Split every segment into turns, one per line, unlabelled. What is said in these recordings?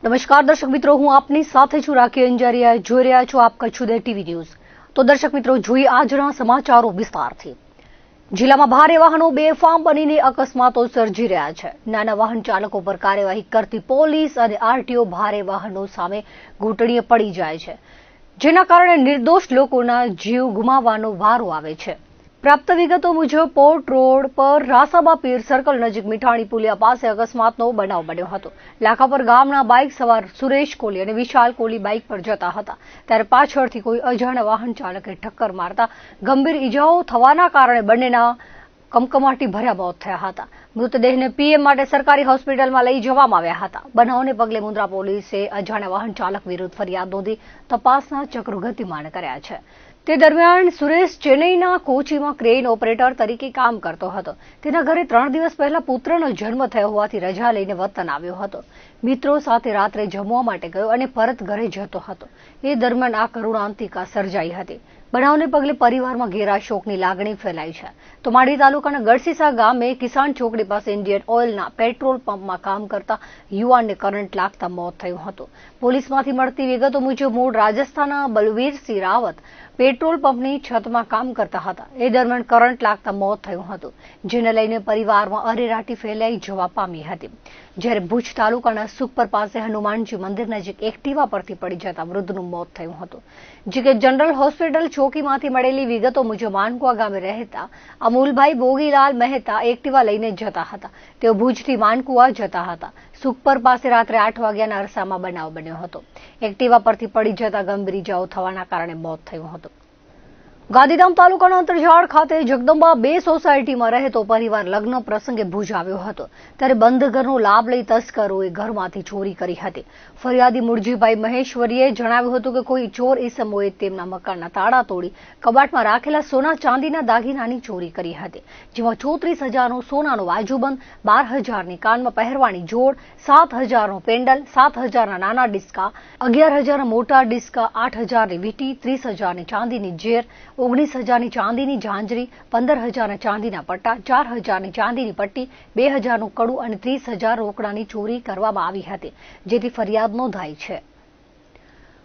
નમસ્કાર દર્શક મિત્રો, હું આપની સાથે છું રાખી અંજારિયા. જોઈ રહ્યા છો આપ કચ્છ ઉદય ટીવી ન્યૂઝ. તો દર્શક મિત્રો, જોઈએ આજના સમાચારો વિસ્તારથી. જિલ્લામાં ભારે વાહનો બેફામ બનીને અકસ્માતો સર્જી રહ્યા છે. નાના વાહન ચાલકો પર કાર્યવાહી કરતી પોલીસ અને આરટીઓ ભારે વાહનો સામે ઘૂંટણીએ પડી જાય છે, જેના કારણે નિર્દોષ લોકોના જીવ ગુમાવવાનો વારો આવે છે. પ્રાપ્ત વિગતો મુજબ પોર્ટ રોડ પર રાસાબા પીર સર્કલ નજીક મીઠાણી પુલિયા પાસે અકસ્માતનો બનાવ બન્યો હતો. લાખાપર ગામના બાઇક સવાર સુરેશ કોલી અને વિશાલ કોલી બાઇક પર જતા હતા, ત્યારે પાછળથી કોઈ અજાણ્યા વાહન ચાલકે ટક્કર મારતા ગંભીર ઈજાઓ થવાના કારણે બંનેના કમકમાટી ભર્યા મોત થયા હતા. મૃતદેહને પીએમ માટે સરકારી હોસ્પિટલમાં લઈ જવામાં આવ્યા હતા. બનાવને પગલે મુન્દ્રા પોલીસે અજાણ્યા વાહન ચાલક વિરુદ્ધ ફરિયાદ નોંધી તપાસના ચક્રો ગતિમાન કર્યા છે. તે દરમિયાન સુરેશ ચેન્નઈના કોચીમાં ક્રેન ઓપરેટર તરીકે કામ કરતો હતો. તેના ઘરે 3 દિવસ પહેલા પુત્રનો જન્મ થયો હોવાથી રજા લઈને વતન આવ્યો હતો. મિત્રો સાથે રાત્રે જમવા માટે ગયો અને પરત ઘરે જતો હતો. એ દરમિયાન આ કરુણાંતિકા સર્જાઈ હતી. બનાવને પગલે પરિવારમાં ઘેરા શોકની લાગણી ફેલાઈ છે. તો માંડવી તાલુકાના ગઢસીસા ગામે કિસાન ચોકડી પાસે ઇન્ડિયન ઓઇલના પેટ્રોલ પંપમાં કામ કરતા યુવાનને કરંટ લાગતા મોત થયું હતું. પોલીસમાંથી મળતી વિગતો મુજબ મૂળ રાજસ્થાનના બલવીરસિંહ રાવત પેટ્રોલ પંપની છતમાં કામ કરતા હતા. એ દરમિયાન કરંટ લાગતા મોત થયું હતું, જેને લઈને પરિવારમાં અરેરાટી ફેલાઈ જવા પામી હતી. જ્યારે ભુજ તાલુકાના સુખપર પાસે હનુમાનજી મંદિર નજીક એક્ટિવા પરથી પડી જતા વૃદ્ધનું મોત થયું હતું. જે કે જનરલ હોસ્પિટલ ચોકીમાંથી મળેલી વિગતો મુજબ માનકુવા ગામે રહેતા અમૂલભાઈ બોગીલાલ મહેતા એક્ટિવા લઈને જતા હતા. તેઓ ભુજથી માનકુવા જતા હતા. સુખપર પાસે રાત્રે 8 વાગ્યાના અરસામાં બનાવ બન્યો હતો. એક્ટિવા પરથી પડી જતા ગંભીર ઇજાઓ થવાના કારણે મોત થયું હતું. ગાંધીધામ તાલુકાના અંતરજાળ ખાતે જગદંબા 2 સોસાયટીમાં રહેતો પરિવાર લગ્ન પ્રસંગે ભુજ આવ્યો હતો, ત્યારે બંધ ઘરનો લાભ લઈ તસ્કરોએ ઘરમાંથી ચોરી કરી હતી. ફરિયાદી મુરજીભાઈ મહેશ્વરીએ જણાવ્યું હતું કે કોઈ ચોર ઈસમોએ તેમના મકાનના તાળા તોડી કબાટમાં રાખેલા સોના ચાંદીના દાગીનાની ચોરી કરી હતી, જેમાં 34,000નો સોનાનો બાજુબંધ, 12,000ની કાનમાં પહેરવાની જોડ, 7,000નો પેન્ડલ, 7,000ના નાના ડિસ્કા, 11,000ના મોટા ડિસ્કા, 8,000ની વીંટી, 30,000ની ચાંદીની ઝેર, 19,000ની ચાંદીની ઝાંઝરી, 15,000ના ચાંદીના પટ્ટા, 4,000ની ચાંદીની પટ્ટી, 2,000નું કડું અને 30,000 રોકડાની ચોરી કરવામાં આવી હતી, જેથી ફરિયાદ નોંધાઈ છે.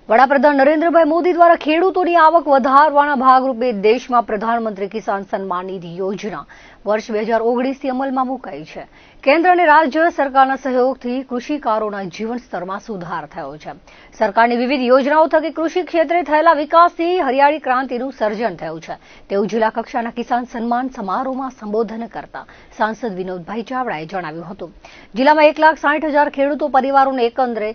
વડાપ્રધાન નરેન્દ્રભાઈ મોદી દ્વારા ખેડૂતોની આવક વધારવાના ભાગરૂપે દેશમાં પ્રધાનમંત્રી કિસાન સન્માન નિધિ યોજના વર્ષ 2019થી અમલમાં મુકાઈ છે. કેન્દ્ર અને રાજ્ય સરકારના સહયોગથી કૃષિકારોના જીવન સ્તરમાં સુધાર થયો છે. સરકારની વિવિધ યોજનાઓ થકી કૃષિ ક્ષેત્રે થયેલા વિકાસથી હરિયાળી ક્રાંતિનું સર્જન થયું છે, તેવું જિલ્લા કક્ષાના કિસાન સન્માન સમારોહમાં સંબોધન કરતા સાંસદ વિનોદભાઈ ચાવડાએ જણાવ્યું હતું. જિલ્લામાં 1,60,000 ખેડૂતો પરિવારોને એકંદરે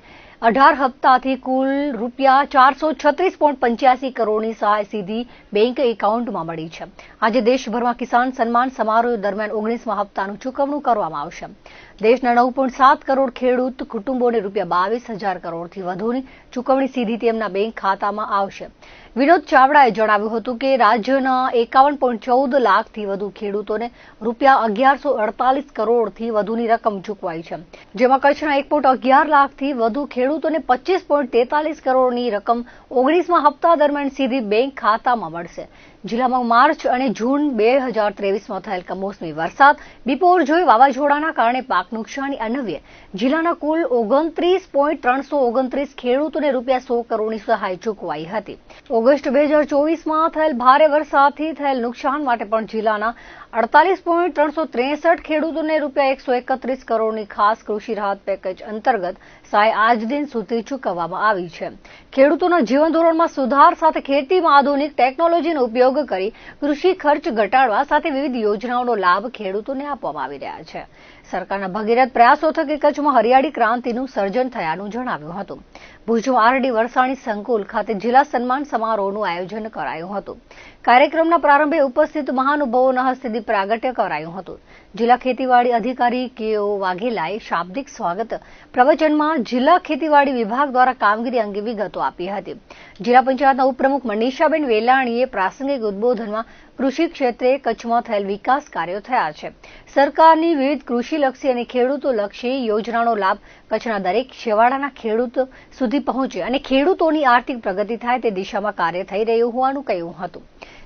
18 હપ્તાથી કુલ રૂપિયા 436.85 કરોડની સહાય સીધી બેંક એકાઉન્ટમાં મળી છે. આજે દેશભરમાં કિસાન સન્માન સમારોહ દરમિયાન 19મા હપ્તાનું ચૂકવણું કરવામાં આવશે. દેશના 9.7 કરોડ ખેડૂત કુટુંબોને રૂપિયા 22,000 કરોડથી વધુની ચૂકવણી સીધી તેમના બેંક ખાતામાં આવશે. વિનોદ ચાવડાએ જણાવ્યું હતું કે રાજ્યના 51.14 લાખથી વધુ ખેડૂતોને રૂપિયા 1,148 કરોડથી વધુની રકમ ચૂકવાઈ છે, જેમાં કચ્છના 1.11 લાખથી વધુ ખેડૂતોને 25.43 કરોડની રકમ 19મા હપ્તા દરમિયાન સીધી બેંક ખાતામાં મળશે. જિલ્લામાં માર્ચ અને જૂન 2023માં થયેલ કમોસમી વરસાદ, બિપોરજોય વાવાઝોડાના કારણે પાક નુકસાની અન્વયે જિલ્લાના કુલ 29.329 ખેડૂતોને રૂપિયા 100 કરોડની સહાય ચૂકવાઈ હતી. ઓગસ્ટ 2024માં થયેલ ભારે વરસાદથી થયેલ નુકસાન માટે પણ જિલ્લાના 48.363 ખેડૂતોને રૂપિયા 131 કરોડની ખાસ કૃષિ રાહત પેકેજ અંતર્ગત સહાય આજ દિન સુધી ચૂકવવામાં આવી છે. ખેડૂતોના જીવન ધોરણમાં સુધાર સાથે ખેતીમાં આધુનિક ટેકનોલોજીનો ઉપયોગ કરી કૃષિ ખર્ચ ઘટાડવા સાથે વિવિધ યોજનાઓનો લાભ ખેડૂતોને આપવામાં આવી રહ્યા છે. સરકારના ભગીરથ પ્રયાસો થકી કચ્છમાં હરિયાળી ક્રાંતિનું સર્જન થયાનું જણાવ્યું હતું. ભુજમાં આરડી વરસાણી સંકુલ ખાતે જિલ્લા સન્માન સમારોહનું આયોજન કરાયું હતું. કાર્યક્રમના પ્રારંભે ઉપસ્થિત મહાનુભાવોના હસ્તે દીપ પ્રાગટ્ય કરાયું હતું. જિલ્લા ખેતીવાડી અધિકારી કેઓ વાઘેલાએ શાબ્દિક સ્વાગત પ્રવચનમાં જિલ્લા ખેતીવાડી વિભાગ દ્વારા કામગીરી અંગે વિગતો આપી હતી. જિલ્લા પંચાયતના ઉપપ્રમુખ મનીષાબેન વેલાણીએ પ્રાસંગિક ઉદબોધનમાં કૃષિ ક્ષેત્રે કચ્છમાં થયેલ વિકાસ કાર્યો થયા છે. સરકારની વિવિધ કૃષિલક્ષી અને ખેડૂતોલક્ષી યોજનાનો લાભ કચ્છના દરેક છેવાડાના ખેડૂત સુધી પહોંચે અને ખેડૂતોની આર્થિક પ્રગતિ થાય તે દિશામાં કાર્ય થઈ રહ્યું હોવાનું કહ્યું હતું.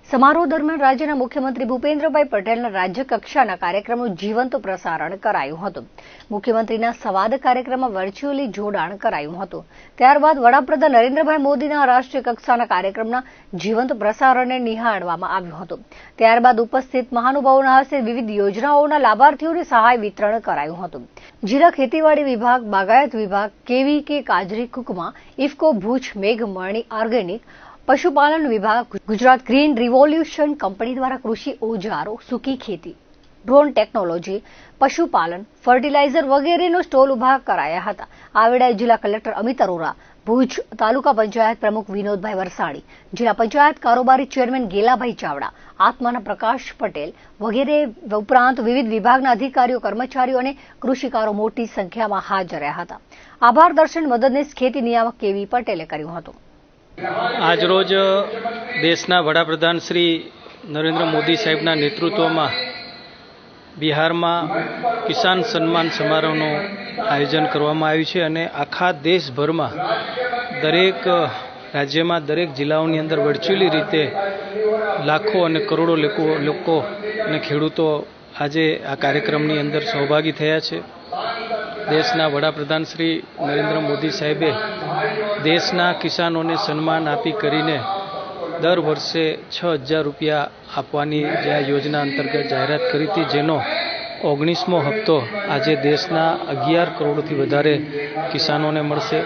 સમારોહ દરમિયાન રાજ્યના મુખ્યમંત્રી ભૂપેન્દ્રભાઈ પટેલના રાજ્ય કક્ષાના કાર્યક્રમનું જીવંત પ્રસારણ કરાયું હતું. મુખ્યમંત્રીના સંવાદ કાર્યક્રમમાં વર્ચ્યુઅલી જોડાણ કરાયું હતું. ત્યારબાદ વડાપ્રધાન નરેન્દ્રભાઈ મોદીના રાષ્ટ્રીય કક્ષાના કાર્યક્રમના જીવંત પ્રસારણને નિહાળવામાં આવ્યું હતું. ત્યારબાદ ઉપસ્થિત મહાનુભાવોના હસ્તે વિવિધ યોજનાઓના લાભાર્થીઓને સહાય વિતરણ કરાયું હતું. જિલ્લા ખેતીવાડી વિભાગ, બાગાયત વિભાગ, KVK કાજરી કુકમા, ઇફકો ભુજ, મેઘમણી ઓર્ગેનિક, પશુપાલન વિભાગ, ગુજરાત ગ્રીન રિવોલ્યુશન કંપની દ્વારા કૃષિ ઓજારો, સૂકી ખેતી, ડ્રોન ટેકનોલોજી, પશુપાલન, ફર્ટિલાઇઝર વગેરેનો સ્ટોલ ઉભા કરાયા હતા. આ વેળાએ જિલ્લા કલેક્ટર અમિત અરોરા, ભુજ તાલુકા પંચાયત પ્રમુખ વિનોદભાઈ વરસાણી, જિલ્લા પંચાયત કારોબારી ચેરમેન ગેલાભાઈ ચાવડા, આત્માના પ્રકાશ પટેલ વગેરે ઉપરાંત વિવિધ વિભાગના અધિકારીઓ, કર્મચારીઓ અને કૃષિકારો મોટી સંખ્યામાં હાજર રહ્યા હતા. આભાર દર્શન મદદનીશ ખેતી નિયામક KV પટેલે કર્યું હતું.
આજરોજ દેશના વડાપ્રધાન શ્રી નરેન્દ્ર મોદી સાહેબના નેતૃત્વમાં બિહારમાં કિસાન સન્માન સમારોહનું આયોજન કરવામાં આવ્યું છે અને આખા દેશભરમાં દરેક રાજ્યમાં દરેક જિલ્લાઓની અંદર વર્ચ્યુઅલી રીતે લાખો અને કરોડો લોકો અને ખેડૂતો આજે આ કાર્યક્રમની અંદર સહભાગી થયા છે. દેશના વડાપ્રધાન શ્રી નરેન્દ્ર મોદી સાહેબે દેશના કિસાનોને સન્માન આપી કરીને દર વર્ષે 6,000 રૂપિયા આપવાની જે આ યોજના અંતર્ગત જાહેરાત કરી હતી, જેનો 19મો હપ્તો આજે દેશના 11 કરોડથી વધારે કિસાનોને મળશે.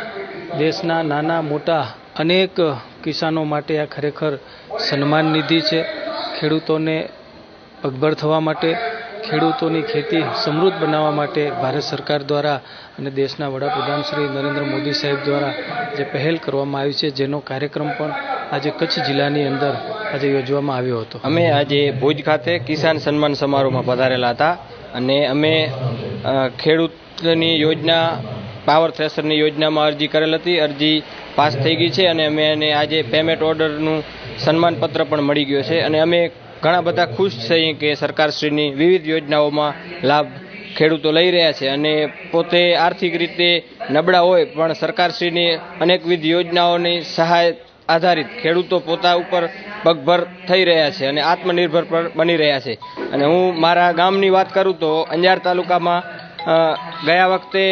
દેશના નાના મોટા અનેક કિસાનો માટે આ ખરેખર સન્માન નિધિ છે. ખેડૂતોને પગભર થવા માટે, ખેડૂતોની ખેતી સમૃદ્ધ બનાવવા માટે ભારત સરકાર દ્વારા અને દેશના વડાપ્રધાન શ્રી નરેન્દ્ર મોદી સાહેબ દ્વારા જે પહેલ કરવામાં આવી છે, જેનો કાર્યક્રમ પણ આજે કચ્છ જિલ્લાની અંદર આજે યોજવામાં આવ્યો હતો.
અમે આજે ભુજ ખાતે કિસાન સન્માન સમારોહમાં પધારેલા હતા અને અમે ખેડૂતની યોજના, પાવર થ્રેશરની યોજનામાં અરજી કરેલ હતી. અરજી પાસ થઈ ગઈ છે અને અમે એને આજે પેમેન્ટ ઓર્ડરનું સન્માનપત્ર પણ મળી ગયો છે અને અમે ઘણા બધા ખુશ છીએ કે સરકારશ્રીની વિવિધ યોજનાઓમાં લાભ ખેડૂતો લઈ રહ્યા છે અને પોતે આર્થિક રીતે નબળા હોય પણ સરકારશ્રીની અનેકવિધ યોજનાઓની સહાય આધારિત ખેડૂતો પોતા ઉપર પગભર થઈ રહ્યા છે અને આત્મનિર્ભર બની રહ્યા છે. અને હું મારા ગામની વાત કરું તો અંજાર તાલુકામાં ગયા વખતે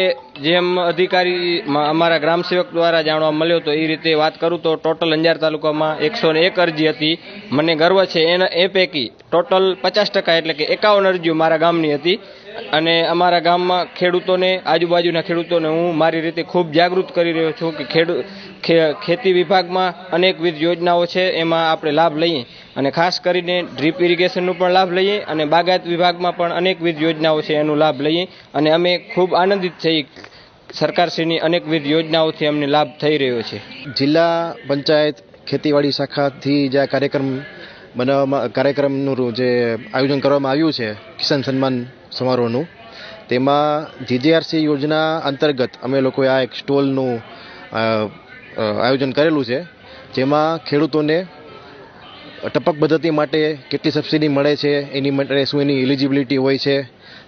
જેમ અધિકારી અમારા ગ્રામસેવક દ્વારા જાણવા મળ્યો તો એ રીતે વાત કરું તો ટોટલ અંજાર તાલુકામાં 101 અરજી હતી. મને ગર્વ છે એ પૈકી ટોટલ 50% એટલે કે 51 અરજીઓ મારા ગામની હતી અને અમારા ગામમાં ખેડૂતોને, આજુબાજુના ખેડૂતોને હું મારી રીતે ખૂબ જાગૃત કરી રહ્યો છું કે ખેતી વિભાગમાં અનેકવિધ યોજનાઓ છે, એમાં આપણે લાભ લઈએ અને ખાસ કરીને ડ્રીપ ઇરિગેશનનો પણ લાભ લઈએ અને બાગાયત વિભાગમાં પણ અનેકવિધ યોજનાઓ છે એનો લાભ લઈએ અને અમે ખૂબ આનંદિત છીએ. સરકારશ્રીની અનેકવિધ યોજનાઓથી અમને લાભ થઈ રહ્યો છે.
જિલ્લા પંચાયત ખેતીવાડી શાખાથી જે કાર્યક્રમનું જે આયોજન કરવામાં આવ્યું છે કિસાન સન્માન સમારોહનું, તેમાં GJRC યોજના અંતર્ગત અમે લોકોએ આ એક સ્ટોલનું આયોજન કરેલું છે, જેમાં ખેડૂતોને ટપક પદ્ધતિ માટે કેટલી સબસિડી મળે છે, એની માટે શું એની એલિજિબિલિટી હોય છે,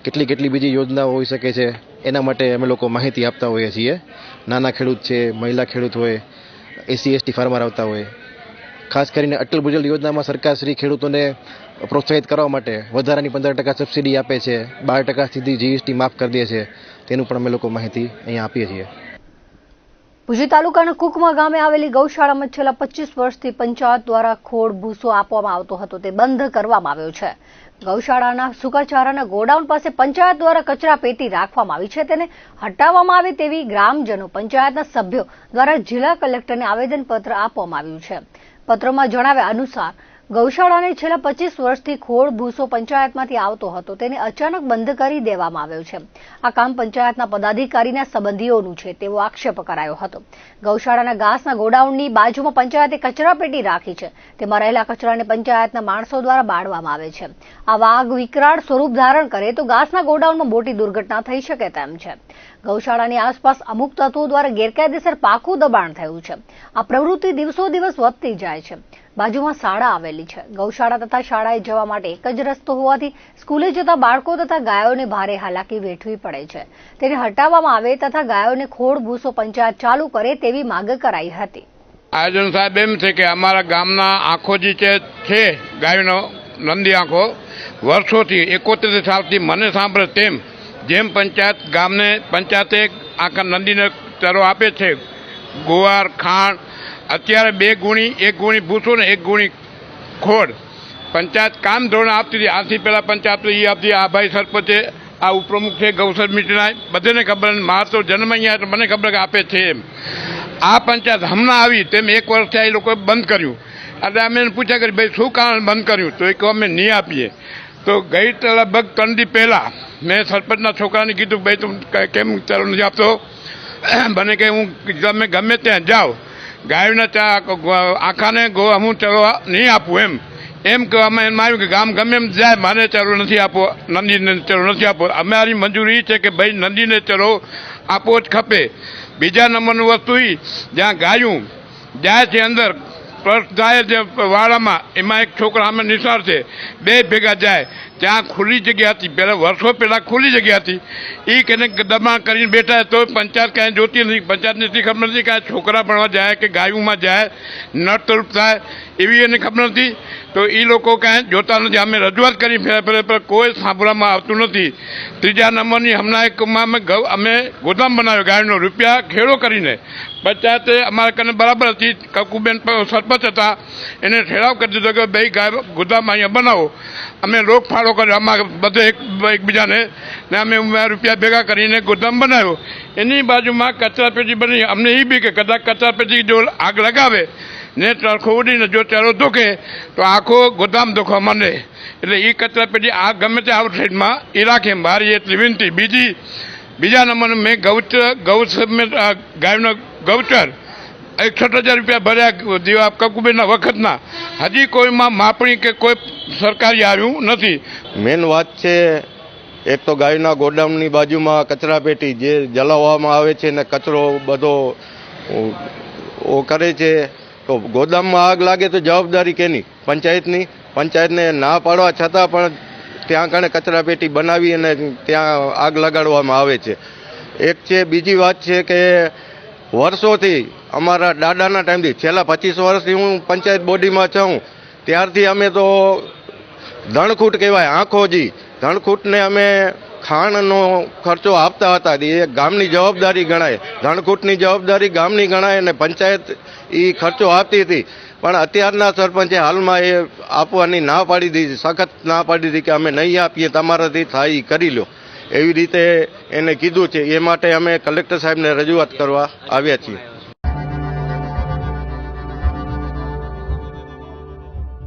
કેટલી બીજી યોજનાઓ હોઈ શકે છે, એના માટે અમે લોકો માહિતી આપતા હોઈએ છીએ. નાના ખેડૂત છે, મહિલા ખેડૂત હોય, SC/ST ફાર્મર આવતા હોય. ખાસ કરીને અટલ ભૂજલ યોજનામાં સરકારશ્રી ખેડૂતોને પ્રોત્સાહિત કરવા માટે વધારાની 15% સબસિડી આપે છે, 12% સુધી GST માફ કરી દે છે. તેનું પણ અમે લોકો માહિતી અહીંયા આપીએ છીએ.
ભુજ તાલુકાના કુકમા ગામે આવેલી ગૌશાળામાં છેલ્લા 25 વર્ષથી પંચાયત દ્વારા ખોડ ભૂસો આપવામાં આવતો હતો, તે બંધ કરવામાં આવ્યો છે. ગૌશાળાના સૂકાચારાના ગોડાઉન પાસે પંચાયત દ્વારા કચરા પેટી રાખવામાં આવી છે, તેને હટાવવામાં આવે તેવી ગ્રામજનો, પંચાયતના સભ્યો દ્વારા જિલ્લા કલેક્ટરને આવેદનપત્ર આપવામાં આવ્યું છે. પત્રમાં જણાવ્યા અનુસાર ગૌશાળાને છેલ્લા 25 વર્ષથી ખોડ ભૂસો પંચાયતમાંથી આવતો હતો, તેને અચાનક બંધ કરી દેવામાં આવ્યો છે. આ કામ પંચાયતના પદાધિકારીના સંબંધીઓનું છે તેવો આક્ષેપ કરાયો હતો. ગૌશાળાના ઘાસના ગોડાઉનની બાજુમાં પંચાયતે કચરાપેટી રાખી છે, તેમાં રહેલા કચરાને પંચાયતના માણસો દ્વારા બાળવામાં આવે છે. આ વાઘ વિકરાળ સ્વરૂપ ધારણ કરે તો ઘાસના ગોડાઉનમાં મોટી દુર્ઘટના થઈ શકે તેમ છે. ગૌશાળાની આસપાસ અમુક તત્વો દ્વારા ગેરકાયદેસર પાકું દબાણ થયું છે. આ પ્રવૃત્તિ દિવસો દિવસ વધતી જાય છે. બાજુમાં શાળા આવેલી છે. ગૌશાળા તથા શાળાએ જવા માટે એક જ રસ્તો હોવાથી સ્કૂલે જતા બાળકો તથા ગાયોને ભારે હાલાકી વેઠવી પડે છે. તેને હટાવવામાં આવે તથા ગાયોને ખોડ ભૂસો પંચાયત ચાલુ કરે તેવી માંગ કરાઈ હતી.
આયોજન સાહેબ એમ છે કે અમારા ગામના આંખો જે છે ગાયનો નંદી આંખો વર્ષોથી 71 સાલથી મને સાંભળે તેમ જેમ પંચાયતે આખા નંદીને ચરો આપે છે ગુવાર ખાંડ અત્યારે 2 ગુણી 1 ગુણી ભૂસો ને 1 ગુણી ખોડ પંચાયત કામ ધોરણે આપતી હતી. આથી પહેલાં પંચાયત એ આપતી. આ ભાઈ સરપંચે આ ઉપપ્રમુખ છે ગૌસર મીટના બધાને ખબર, મારા તો જન્મ અહીંયા એટલે મને ખબર કે આપે છે એમ. આ પંચાયત હમણાં આવી તેમ 1 વર્ષથી એ લોકોએ બંધ કર્યું. એટલે અમે એને પૂછ્યા કે ભાઈ શું કારણ બંધ કર્યું, તો એ કહો અમે નહીં આપીએ. તો ગઈ લગભગ 3 દી પહેલાં મેં સરપંચના છોકરાને કીધું ભાઈ તું કેમ ચાલો નથી આપતો. બને કે હું તમે ગમે ત્યાં જાઓ ગાયોના આખાને હું ચલો નહીં આપું એમ કહેવામાં એમ આવ્યું કે ગામ ગમે એમ જાય મારે ચલો નથી આપવો, નંદીને ચલો નથી આપવો. અમારી મંજૂરી છે કે ભાઈ નંદીને ચલો આપવો જ ખપે. બીજા નંબરનું વસ્તુ એ જ્યાં ગાયું જાય છે અંદર પ્લસ જાય છે વાડામાં, એમાં એક છોકરા અમે નિશાળ છે 2 ભેગા જાય. ત્યાં ખુલ્લી જગ્યા હતી, પહેલાં વર્ષો પહેલાં ખુલ્લી જગ્યા હતી. એ કેને દબાણ કરીને બેઠા તો પંચાયત કાંઈ જોતી નથી. પંચાયતને એટલી ખબર નથી કે આ છોકરા ભણવા જાય કે ગાયુંમાં જાય નડતરૂપ થાય એવી એને ખબર નથી. તો એ લોકો કાંઈ જોતા નથી. અમે રજૂઆત કરી ફેર કોઈ સાંભળવામાં આવતું નથી. ત્રીજા નંબરની હમણાં અમે ગોદામ બનાવ્યો ગાયનો રૂપિયા ખેડો કરીને. પંચાયતે અમારા કને બરાબર હતી, કકુબેન સરપંચ હતા, એને ઠેરાવ કરી દીધો કે ભાઈ ગાય ગોદામ અહીંયા બનાવો. અમે રોક ફાળો કર્યો અમારે બધે એકબીજાને ને અમે રૂપિયા ભેગા કરીને ગોદામ બનાવ્યો. એની બાજુમાં કચરાપેટી બની. અમને એ બી કે કદાચ કચરાપેટી જો આગ લગાવે ને તરખો ઉડીને જો ચારો ધોકે તો આખો ગોદામ ધોખવા માંડે. એટલે એ કચરાપેટી આ ગમે તે આઉટ સાઈડમાં એ રાખે. મારી એટલી વિનંતી. બીજા નંબરનું મેં ગાયનો ગૌચર 61,000 રૂપિયા ભર્યા દીવા કકુબેનના વખતના. હજી કોઈમાં માપણી કે કોઈ સરકારી આવ્યું નથી.
મેન વાત છે એક તો ગાયના ગોડાઉનની બાજુમાં કચરાપેટી જે જલાવવામાં આવે છે ને કચરો બધો કરે છે. તો ગોદામમાં આગ લાગે તો જવાબદારી કેની? પંચાયતની. પંચાયતને ના પાડવા છતાં પણ ત્યાં કણે કચરાપેટી બનાવી અને ત્યાં આગ લગાડવામાં આવે છે. એક છે. બીજી વાત છે કે વર્ષોથી અમારા દાદાના ટાઈમથી છેલ્લા 25 વર્ષથી હું પંચાયત બોડીમાં છું ત્યારથી અમે તો ધણખૂટ કહેવાય આંખોજી ધણખૂટને અમે ખાણનો ખર્ચો આપતા હતા. એ ગામની જવાબદારી ગણાય, ધણખૂટની જવાબદારી ગામની ગણાય અને પંચાયત એ ખર્ચો આપતી હતી. પણ અત્યારના સરપંચે હાલમાં એ આપવાની ના પાડી દીધી, સખત ના પાડી દીધી કે અમે નહીં આપીએ, તમારાથી થાય એ કરી લો એવી રીતે એને કીધું છે. એ માટે અમે કલેક્ટર સાહેબને રજૂઆત કરવા આવ્યા છીએ.